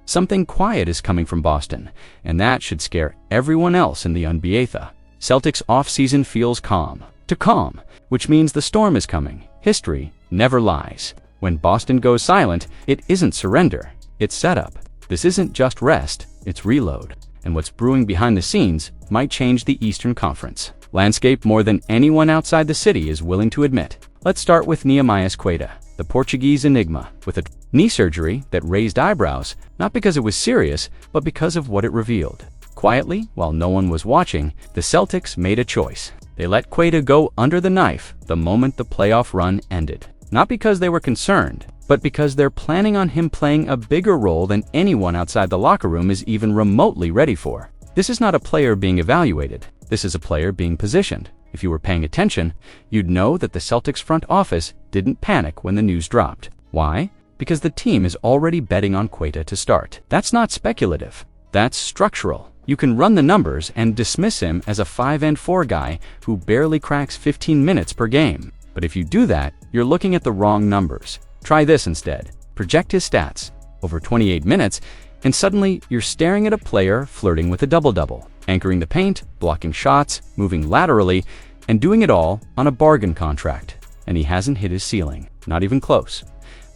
Something quiet is coming from Boston, and that should scare everyone else in the NBA. Celtics offseason feels calm. To calm, which means the storm is coming. History never lies. When Boston goes silent, it isn't surrender, it's setup. This isn't just rest, it's reload. And what's brewing behind the scenes might change the Eastern Conference landscape more than anyone outside the city is willing to admit. Let's start with Neemias Queta, the Portuguese enigma, with a knee surgery that raised eyebrows, not because it was serious, but because of what it revealed. Quietly, while no one was watching, the Celtics made a choice. They let Queta go under the knife the moment the playoff run ended. Not because they were concerned, but because they're planning on him playing a bigger role than anyone outside the locker room is even remotely ready for. This is not a player being evaluated. This is a player being positioned. If you were paying attention, you'd know that the Celtics front office didn't panic when the news dropped. Why? Because the team is already betting on Queta to start. That's not speculative. That's structural. You can run the numbers and dismiss him as a 5-4 guy who barely cracks 15 minutes per game. But if you do that, you're looking at the wrong numbers. Try this instead. Project his stats over 28 minutes, and suddenly you're staring at a player flirting with a double-double, anchoring the paint, blocking shots, moving laterally, and doing it all on a bargain contract. And he hasn't hit his ceiling, not even close.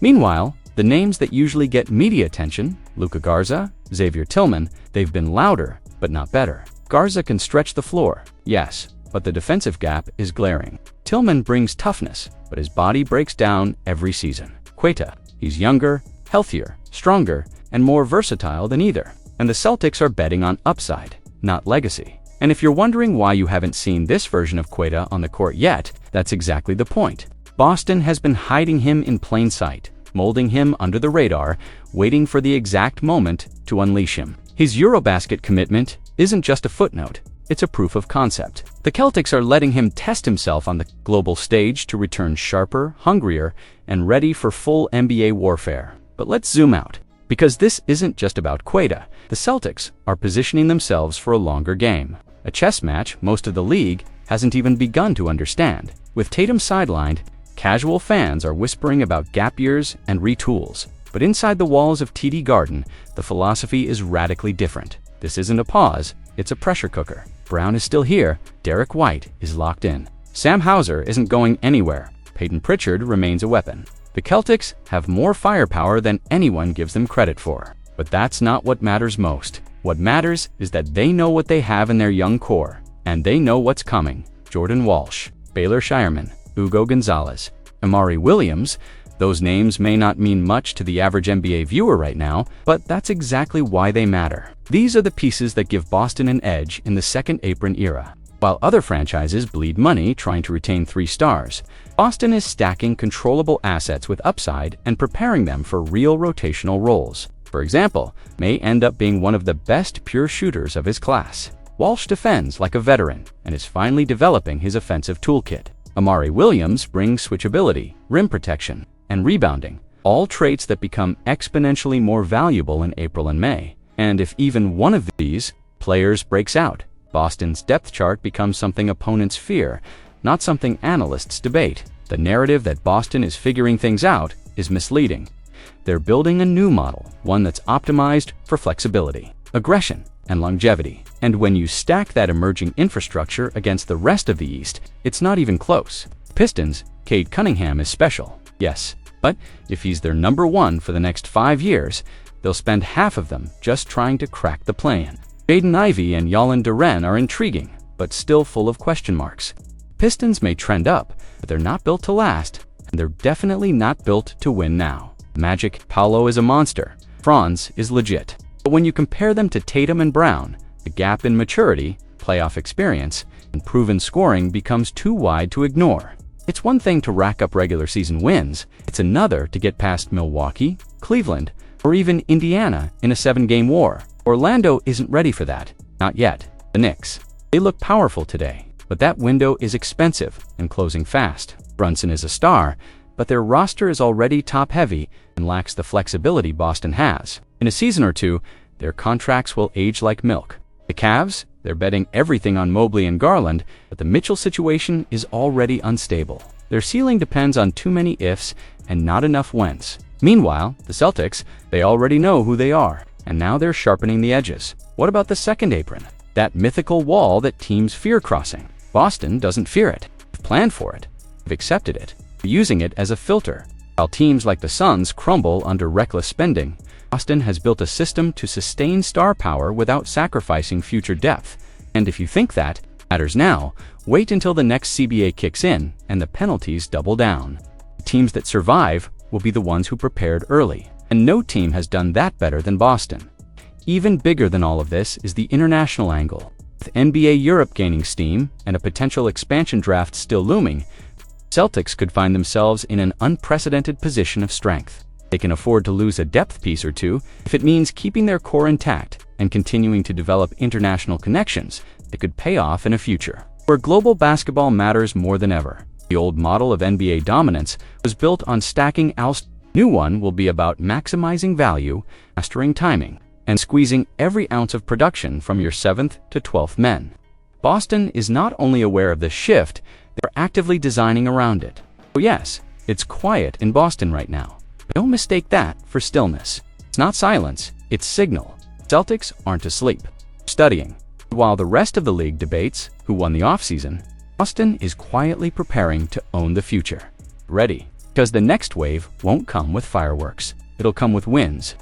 Meanwhile, the names that usually get media attention, Luka Garza, Xavier Tillman, they've been louder, but not better. Garza can stretch the floor, yes, but the defensive gap is glaring. Tillman brings toughness, but his body breaks down every season. Queta, he's younger, healthier, stronger, and more versatile than either. And the Celtics are betting on upside, not legacy. And if you're wondering why you haven't seen this version of Queta on the court yet, that's exactly the point. Boston has been hiding him in plain sight, molding him under the radar, waiting for the exact moment to unleash him. His Eurobasket commitment isn't just a footnote, it's a proof of concept. The Celtics are letting him test himself on the global stage to return sharper, hungrier, and ready for full NBA warfare. But let's zoom out. Because this isn't just about Queta, the Celtics are positioning themselves for a longer game. A chess match most of the league hasn't even begun to understand. With Tatum sidelined, casual fans are whispering about gap years and retools. But inside the walls of TD Garden, the philosophy is radically different. This isn't a pause, it's a pressure cooker. Brown is still here, Derek White is locked in. Sam Hauser isn't going anywhere. Peyton Pritchard remains a weapon. The Celtics have more firepower than anyone gives them credit for. But that's not what matters most. What matters is that they know what they have in their young core, and they know what's coming. Jordan Walsh, Baylor Scheierman, Ugo Gonzalez, Amari Williams. Those names may not mean much to the average NBA viewer right now, but that's exactly why they matter. These are the pieces that give Boston an edge in the second apron era. While other franchises bleed money trying to retain 3 stars, Boston is stacking controllable assets with upside and preparing them for real rotational roles. For example, may end up being one of the best pure shooters of his class. Walsh defends like a veteran and is finally developing his offensive toolkit. Amari Williams brings switchability, rim protection, and rebounding, all traits that become exponentially more valuable in April and May. And if even one of these players breaks out, Boston's depth chart becomes something opponents fear, not something analysts debate. The narrative that Boston is figuring things out is misleading. They're building a new model, one that's optimized for flexibility, aggression, and longevity. And when you stack that emerging infrastructure against the rest of the East, it's not even close. Pistons, Cade Cunningham is special, yes, but if he's their number 1 for the next 5 years, they'll spend half of them just trying to crack the play-in. Jaden Ivey and Yalen Duren are intriguing, but still full of question marks. Pistons may trend up, but they're not built to last, and they're definitely not built to win now. Magic, Paolo is a monster. Franz is legit. But when you compare them to Tatum and Brown, the gap in maturity, playoff experience, and proven scoring becomes too wide to ignore. It's one thing to rack up regular season wins, it's another to get past Milwaukee, Cleveland, or even Indiana in a 7-game war. Orlando isn't ready for that. Not yet. The Knicks. They look powerful today, but that window is expensive and closing fast. Brunson is a star, but their roster is already top-heavy and lacks the flexibility Boston has. In a season or two, their contracts will age like milk. The Cavs, they're betting everything on Mobley and Garland, but the Mitchell situation is already unstable. Their ceiling depends on too many ifs and not enough whens. Meanwhile, the Celtics, they already know who they are. and now they're sharpening the edges. What about the second apron? That mythical wall that teams fear crossing. Boston doesn't fear it. They've planned for it. They've accepted it. They're using it as a filter. While teams like the Suns crumble under reckless spending, Boston has built a system to sustain star power without sacrificing future depth. And if you think that matters now, wait until the next CBA kicks in and the penalties double down. The teams that survive will be the ones who prepared early. And no team has done that better than Boston. Even bigger than all of this is the international angle. With NBA Europe gaining steam and a potential expansion draft still looming, Celtics could find themselves in an unprecedented position of strength. They can afford to lose a depth piece or two if it means keeping their core intact and continuing to develop international connections that could pay off in a future where global basketball matters more than ever. The old model of NBA dominance was built on stacking New one will be about maximizing value, mastering timing, and squeezing every ounce of production from your 7th to 12th men. Boston is not only aware of this shift, they're actively designing around it. So yes, it's quiet in Boston right now. But don't mistake that for stillness. It's not silence, it's signal. Celtics aren't asleep, studying. While the rest of the league debates who won the offseason, Boston is quietly preparing to own the future. Ready. Because the next wave won't come with fireworks. It'll come with wins.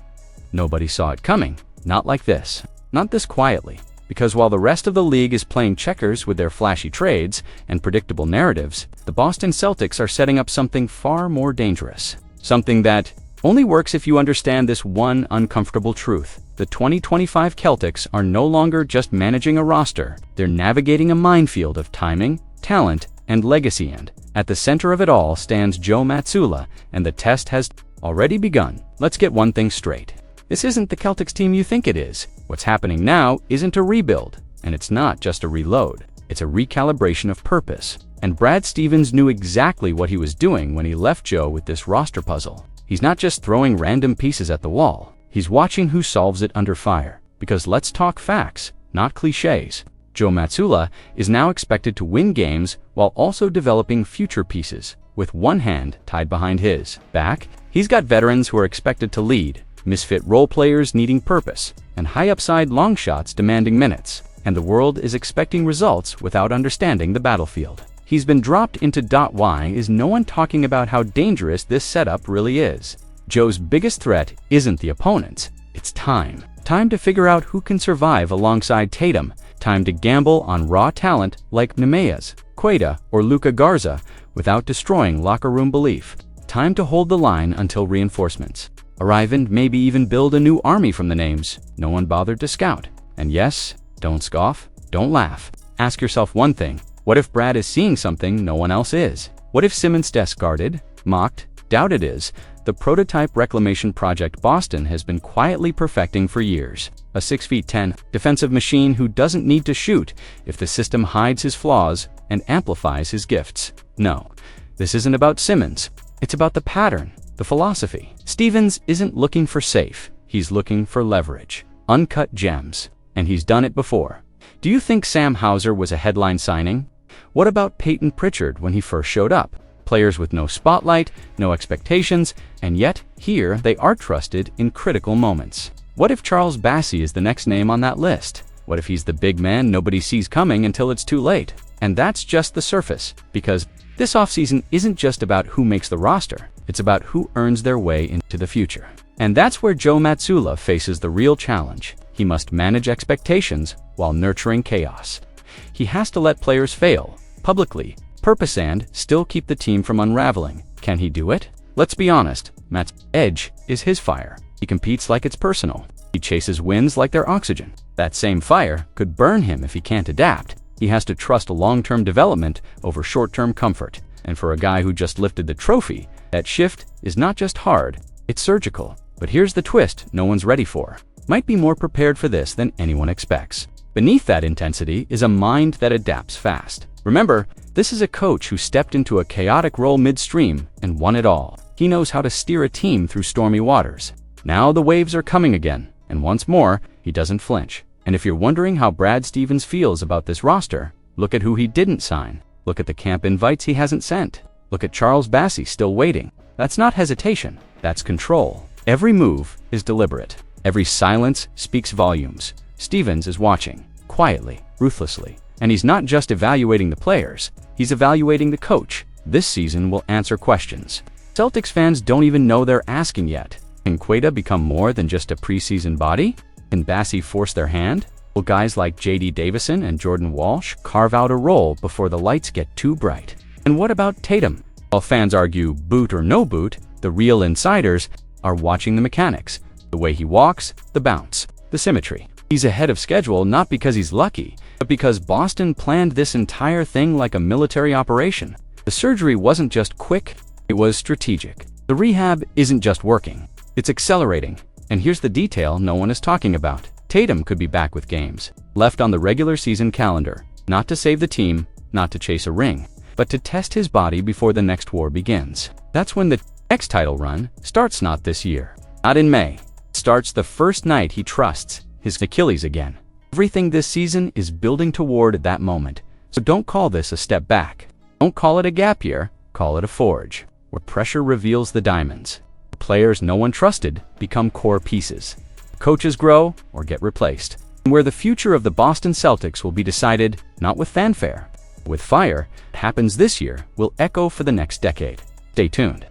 Nobody saw it coming. Not like this. Not this quietly. Because while the rest of the league is playing checkers with their flashy trades and predictable narratives, the Boston Celtics are setting up something far more dangerous. Something that only works if you understand this one uncomfortable truth. The 2025 Celtics are no longer just managing a roster. They're navigating a minefield of timing, talent, and legacy, and at the center of it all stands Joe Mazzulla, and the test has already begun. Let's get one thing straight. This isn't the Celtics team you think it is. What's happening now isn't a rebuild, and it's not just a reload. It's a recalibration of purpose. And Brad Stevens knew exactly what he was doing when he left Joe with this roster puzzle. He's not just throwing random pieces at the wall. He's watching who solves it under fire. Because let's talk facts, not cliches. Joe Mazzulla is now expected to win games while also developing future pieces. With one hand tied behind his back, he's got veterans who are expected to lead, misfit role players needing purpose, and high-upside long shots demanding minutes. And the world is expecting results without understanding the battlefield. He's been dropped into .Y is no one talking about how dangerous this setup really is. Joe's biggest threat isn't the opponents, it's time. Time to figure out who can survive alongside Tatum. Time to gamble on raw talent like Neemias Queta or Luka Garza without destroying locker room belief. Time to hold the line until reinforcements arrive and maybe even build a new army from the names no one bothered to scout. And yes, don't scoff, don't laugh. Ask yourself one thing. What if Brad is seeing something no one else is? What if Simmons' discarded, mocked, doubted is the prototype reclamation project Boston has been quietly perfecting for years? A 6'10" defensive machine who doesn't need to shoot if the system hides his flaws and amplifies his gifts. No, this isn't about Simmons. It's about the pattern, the philosophy. Stevens isn't looking for safe. He's looking for leverage, uncut gems. And he's done it before. Do you think Sam Hauser was a headline signing? What about Peyton Pritchard when he first showed up? Players with no spotlight, no expectations, and yet here they are trusted in critical moments. What if Charles Bassey is the next name on that list? What if he's the big man nobody sees coming until it's too late? And that's just the surface, because this offseason isn't just about who makes the roster, it's about who earns their way into the future. And that's where Joe Mazzulla faces the real challenge. He must manage expectations while nurturing chaos. He has to let players fail, publicly, purpose and still keep the team from unraveling. Can he do it? Let's be honest, Matt's edge is his fire. He competes like it's personal. He chases wins like they're oxygen. That same fire could burn him if he can't adapt. He has to trust long-term development over short-term comfort. And for a guy who just lifted the trophy, that shift is not just hard, it's surgical. But here's the twist no one's ready for. Might be more prepared for this than anyone expects. Beneath that intensity is a mind that adapts fast. Remember, this is a coach who stepped into a chaotic role midstream and won it all. He knows how to steer a team through stormy waters. Now the waves are coming again, and once more, he doesn't flinch. And if you're wondering how Brad Stevens feels about this roster, look at who he didn't sign. Look at the camp invites he hasn't sent. Look at Charles Bassey still waiting. That's not hesitation, that's control. Every move is deliberate. Every silence speaks volumes. Stevens is watching, quietly, ruthlessly. And he's not just evaluating the players, he's evaluating the coach. This season will answer questions Celtics fans don't even know they're asking yet. Can Queta become more than just a preseason body? Can Bassey force their hand? Will guys like J.D. Davison and Jordan Walsh carve out a role before the lights get too bright? And what about Tatum? While fans argue boot or no boot, the real insiders are watching the mechanics. The way he walks, the bounce, the symmetry. He's ahead of schedule not because he's lucky, but because Boston planned this entire thing like a military operation. The surgery wasn't just quick, it was strategic. The rehab isn't just working, it's accelerating. And here's the detail no one is talking about. Tatum could be back with games left on the regular season calendar, not to save the team, not to chase a ring, but to test his body before the next war begins. That's when the next title run starts, not this year, not in May. It starts the first night he trusts his Achilles again. Everything this season is building toward that moment. So don't call this a step back. Don't call it a gap year, call it a forge, where pressure reveals the diamonds. The players no one trusted become core pieces. Coaches grow or get replaced. And where the future of the Boston Celtics will be decided not with fanfare, with fire. What happens this year will echo for the next decade. Stay tuned.